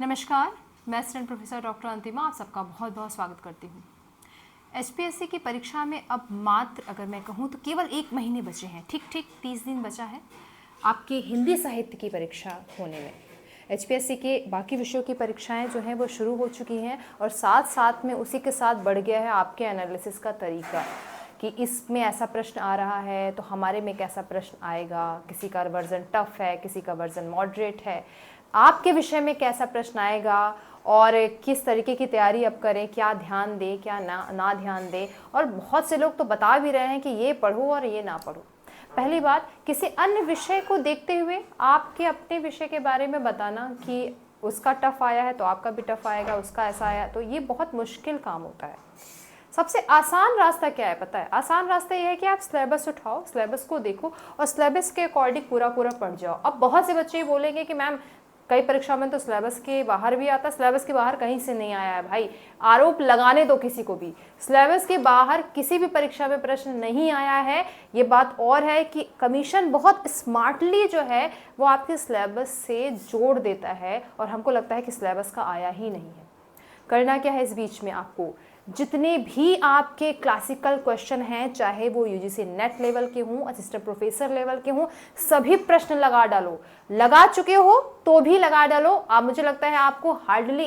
नमस्कार, मैं student professor doctor अंतिमा आप सबका बहुत बहुत स्वागत करती हूँ। एचपीएससी की परीक्षा में अब मात्र अगर मैं कहूँ तो केवल 1 महीने बचे हैं, ठीक 30 दिन बचा है आपके हिंदी साहित्य की परीक्षा होने में। एचपीएससी के बाकी विषयों की परीक्षाएं जो हैं वो शुरू हो चुकी हैं और साथ साथ में उसी के साथ बढ़ गया है आपके एनालिसिस का तरीका कि इसमें ऐसा प्रश्न आ रहा है तो हमारे में कैसा प्रश्न आएगा, किसी का वर्जन टफ है, किसी का वर्जन मॉडरेट है, आपके विषय में कैसा प्रश्न आएगा और किस तरीके की तैयारी अब करें, क्या ध्यान दें क्या ना ध्यान दें। और बहुत से लोग तो बता भी रहे हैं कि ये पढ़ो और ये ना पढ़ो। पहली बात, किसी अन्य विषय को देखते हुए आपके अपने विषय के बारे में बताना कि उसका टफ आया है तो आपका भी टफ आएगा, उसका ऐसा आया, तो ये बहुत मुश्किल काम होता है। सबसे आसान रास्ता क्या है पता है? आसान रास्ता ये है कि आप सिलेबस उठाओ, सिलेबस को देखो और सिलेबस के अकॉर्डिंग पूरा पढ़ जाओ। अब बहुत से बच्चे बोलेंगे कि मैम कई परीक्षा में तो सिलेबस के बाहर भी आता है। सिलेबस के बाहर कहीं से नहीं आया है भाई, आरोप लगाने दो किसी को भी। सिलेबस के बाहर किसी भी परीक्षा में प्रश्न नहीं आया है। ये बात और है कि कमीशन बहुत स्मार्टली जो है वो आपके सिलेबस से जोड़ देता है और हमको लगता है कि सिलेबस का आया ही नहीं है। करना क्या है इस बीच में, आपको जितने भी आपके क्लासिकल क्वेश्चन हैं, चाहे वो यूजीसी नेट लेवल के हों, असिस्टेंट प्रोफेसर लेवल के हों, सभी प्रश्न लगा डालो। लगा चुके हो तो भी लगा डालो। अब मुझे लगता है आपको हार्डली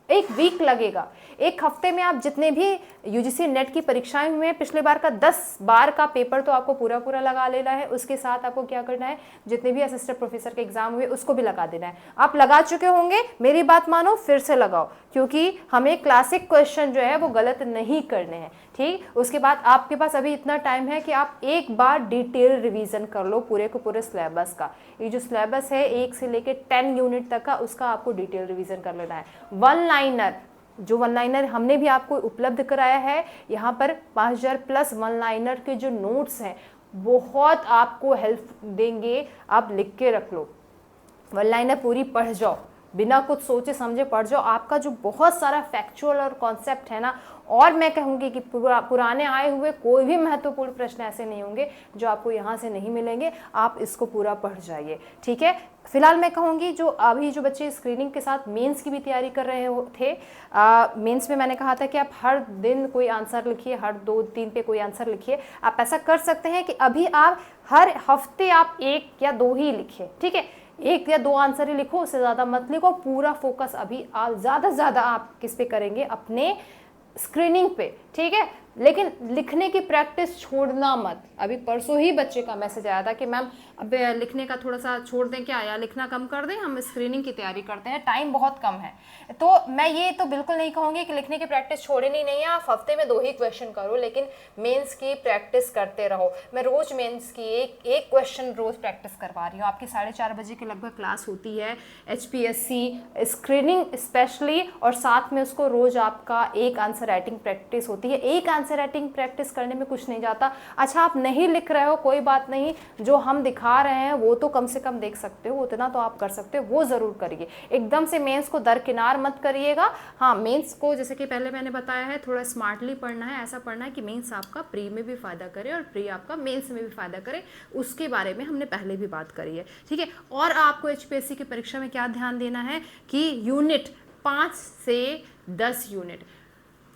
एक वीक लगेगा। एक हफ्ते में आप जितने भी यूजीसी नेट की परीक्षाएं हुए हैं, पिछले बार का 10 बार का पेपर तो आपको पूरा लगा लेना है। उसके साथ आपको क्या करना है, जितने भी असिस्टेंट प्रोफेसर के एग्जाम हुए उसको भी लगा देना है। आप लगा चुके होंगे, मेरी बात मानो, फिर से लगाओ, क्योंकि हमें क्लासिक क्वेश्चन जो है वो गलत नहीं करने हैं। ठीक, उसके बाद आपके पास अभी इतना टाइम है कि आप एक बार डिटेल रिवीजन कर लो पूरे को पूरे सिलेबस का। ये जो सिलेबस है 1 से लेकर 10 यूनिट तक का, उसका आपको डिटेल रिवीजन कर लेना है। वन लाइनर हमने भी आपको उपलब्ध कराया है। यहाँ पर 5000 प्लस वन लाइनर के जो नोट्स हैं बहुत आपको हेल्प देंगे। आप लिख के रख लो, वन लाइनर पूरी पढ़ जाओ, बिना कुछ सोचे समझे पढ़ जाओ। आपका जो बहुत सारा फैक्चुअल और कॉन्सेप्ट है ना, और मैं कहूँगी कि पुराने आए हुए कोई भी महत्वपूर्ण प्रश्न ऐसे नहीं होंगे जो आपको यहाँ से नहीं मिलेंगे। आप इसको पूरा पढ़ जाइए, ठीक है। फिलहाल मैं कहूँगी जो अभी जो बच्चे स्क्रीनिंग के साथ मेंस की भी तैयारी कर रहे थे, मेंस में मैंने कहा था कि आप हर दिन कोई आंसर लिखिए, हर 2-3 पे कोई आंसर लिखिए। आप ऐसा कर सकते हैं कि अभी आप हर हफ्ते आप 1 या 2 ही लिखिए, ठीक है। 1 या 2 आंसर ही लिखो, उससे ज़्यादा मत लिखो। पूरा फोकस अभी आप ज़्यादा से ज़्यादा आप किस पे करेंगे, अपने स्क्रीनिंग पे, ठीक है। लेकिन लिखने की प्रैक्टिस छोड़ना मत। अभी परसों ही बच्चे का मैसेज आया था कि मैम अब लिखने का थोड़ा सा छोड़ दें क्या, या लिखना कम कर दें, हम स्क्रीनिंग की तैयारी करते हैं, टाइम बहुत कम है। तो मैं ये तो बिल्कुल नहीं कहूँगी कि लिखने की प्रैक्टिस छोड़नी नहीं है। आप हफ्ते में 2 ही क्वेश्चन करो, लेकिन मेंस की प्रैक्टिस करते रहो। मैं रोज मेंस की एक क्वेश्चन रोज प्रैक्टिस करवा रही हूँ। आपकी 4:30 बजे के लगभग क्लास होती है एचपीएससी स्क्रीनिंग स्पेशली, और साथ में उसको रोज आपका एक आंसर राइटिंग प्रैक्टिस होती है। एक आंसर राइटिंग प्रैक्टिस करने में कुछ नहीं जाता। अच्छा, आप नहीं लिख रहे हो कोई बात नहीं, जो हम दिखा रहे हैं वो तो कम से कम देख सकते हो, उतना तो आप कर सकते हो, वो जरूर करिए। एकदम से मेंस को दरकिनार मत करिएगा। हाँ, मेंस को जैसे कि पहले मैंने बताया है थोड़ा स्मार्टली पढ़ना है। ऐसा पढ़ना है कि मेंस आपका प्री में भी फायदा करे और प्री आपका मेंस में भी फायदा करे। उसके बारे में हमने पहले भी बात करी है, ठीक है। और आपको एचपीएससी की परीक्षा में क्या ध्यान देना है कि यूनिट 5 से 10 यूनिट।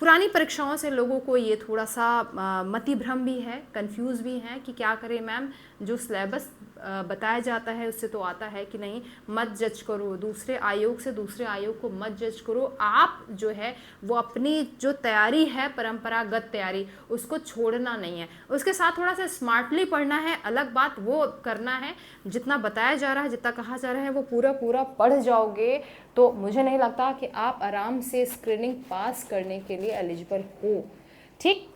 पुरानी परीक्षाओं से लोगों को ये थोड़ा सा मति भ्रम भी है, कंफ्यूज भी है कि क्या करें मैम, जो सिलेबस बताया जाता है उससे तो आता है कि नहीं। मत जज करो, दूसरे आयोग से दूसरे आयोग को मत जज करो। आप जो है वो अपनी जो तैयारी है, परंपरागत तैयारी, उसको छोड़ना नहीं है। उसके साथ थोड़ा सा स्मार्टली पढ़ना है, अलग बात, वो करना है। जितना बताया जा रहा है, जितना कहा जा रहा है, वो पूरा पढ़ जाओगे तो मुझे नहीं लगता कि आप आराम से स्क्रीनिंग पास करने के लिए एलिजिबल हो, ठीक।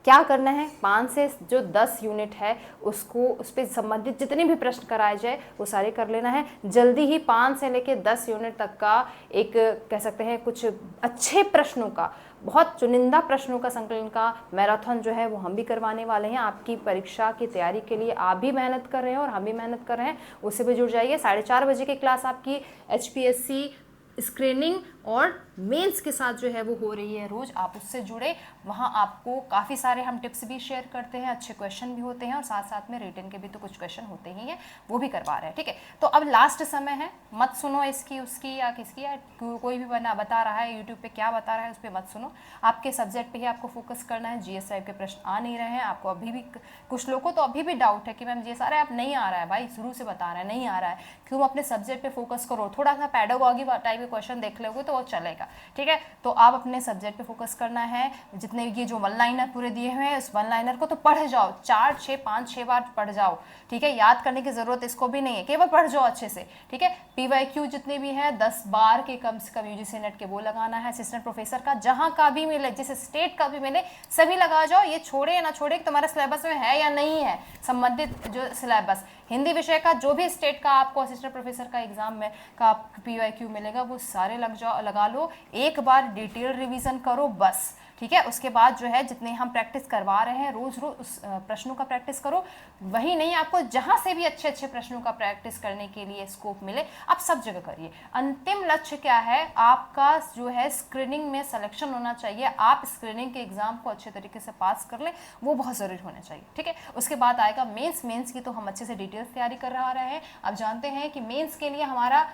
क्या करना है, 5 से जो 10 यूनिट है उसको, उस पर संबंधित जितने भी प्रश्न कराए जाए वो सारे कर लेना है। जल्दी ही 5 से लेकर 10 यूनिट तक का एक कह सकते हैं कुछ अच्छे प्रश्नों का, बहुत चुनिंदा प्रश्नों का संकलन का मैराथन जो है वो हम भी करवाने वाले हैं। आपकी परीक्षा की तैयारी के लिए आप भी मेहनत कर रहे हैं और हम भी मेहनत कर रहे हैं, उससे भी जुड़ जाइए। 4:30 बजे की क्लास आपकी एचपीएससी स्क्रीनिंग और मेंस के साथ जो है वो हो रही है रोज़, आप उससे जुड़े। वहाँ आपको काफ़ी सारे हम टिप्स भी शेयर करते हैं, अच्छे क्वेश्चन भी होते हैं और साथ साथ में रिटन के भी तो कुछ क्वेश्चन होते ही हैं, वो भी करवा रहे हैं। ठीक है, तो अब लास्ट समय है, मत सुनो इसकी उसकी या किसकी, या कोई भी बता रहा है यूट्यूब पे क्या बता रहा है उस पर मत सुनो। आपके सब्जेक्ट पे ही आपको फोकस करना है। जीएस टाइप के प्रश्न आ नहीं रहे हैं आपको, अभी भी कुछ लोगों को तो अभी भी डाउट है कि मैम जीएस आ रहा है, आप नहीं आ रहा है भाई, शुरू से बता रहे हैं नहीं आ रहा है, क्यों? अपने सब्जेक्ट पे फोकस करो, थोड़ा सा पैडागॉजी टाइप के क्वेश्चन देख लोगे तो वो चलेगा। ठीक है, तो आप अपने सब्जेक्ट पे फोकस करना है। जितने ये जो वन लाइनर पूरे दिए हुए हैं उस वन लाइनर को तो पढ़ जाओ, 4 6 5 6 बार पढ़ जाओ। ठीक है, याद करने की जरूरत इसको भी नहीं है, केवल पढ़ जाओ अच्छे से। ठीक है, पीवाईक्यू जितने भी हैं 10 बार के कम से कम यूजीसी नेट के वो लगाना है। असिस्टेंट प्रोफेसर का जहां का भी मिले, जिस स्टेट का भी मिले, सभी लगा जाओ। ये छोड़े या ना छोड़े कि तुम्हारे सिलेबस में है या नहीं है संबंधित जो सिलेबस, हिंदी विषय का जो भी स्टेट का आपको असिस्टेंट प्रोफेसर का एग्जाम में का पीवाईक्यू मिलेगा वो सारे लगा लो, एक बार डिटेल रिवीजन करो बस। ठीक है, उसके बाद जो है जितने हम प्रैक्टिस करवा रहे हैं रोज रोज उस प्रश्नों का प्रैक्टिस करो। वही नहीं, आपको जहां से भी अच्छे अच्छे प्रश्नों का प्रैक्टिस करने के लिए स्कोप मिले आप सब जगह करिए। अंतिम लक्ष्य क्या है आपका? जो है स्क्रीनिंग में सिलेक्शन होना चाहिए। आप स्क्रीनिंग के एग्जाम को अच्छे तरीके से पास कर लें, वो बहुत जरूरी होना चाहिए। ठीक है, उसके बाद आएगा मेंस। मेंस की तो हम अच्छे से डिटेल्स तैयारी कर रहे हैं। अब जानते हैं कि मेंस के लिए हमारा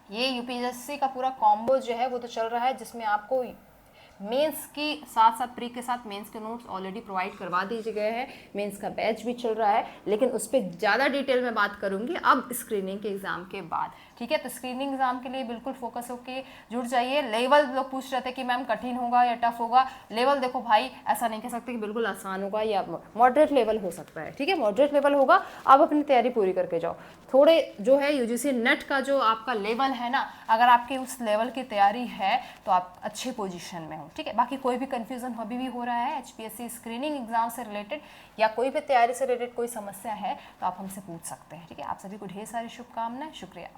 ये यूपीएससी का पूरा कॉम्बो जो है वो तो चल रहा है, जिसमें आपको मेंस की साथ साथ प्री के साथ मेंस के नोट्स ऑलरेडी प्रोवाइड करवा दिए गए हैं। मेंस का बैच भी चल रहा है, लेकिन उस पर ज़्यादा डिटेल में बात करूंगी अब स्क्रीनिंग के एग्जाम के बाद। ठीक है, तो स्क्रीनिंग एग्जाम के लिए बिल्कुल फोकस होकर जुड़ जाइए। लेवल लोग पूछ रहे थे कि मैम कठिन होगा या टफ होगा। लेवल देखो भाई, ऐसा नहीं कह सकते कि बिल्कुल आसान होगा या मॉडरेट लेवल हो सकता है। ठीक है, मॉडरेट लेवल होगा, आप अपनी तैयारी पूरी करके जाओ। थोड़े जो है यूजीसी नेट का जो आपका लेवल है ना, अगर आपके उस लेवल की तैयारी है तो आप अच्छे पोजीशन में हो। ठीक है, बाकी कोई भी कंफ्यूजन अभी भी हो रहा है एचपीएससी स्क्रीनिंग एग्जाम से रिलेटेड या कोई भी तैयारी से रिलेटेड कोई समस्या है तो आप हमसे पूछ सकते हैं। ठीक है, आप सभी को ढेर सारी शुभकामनाएं, शुक्रिया।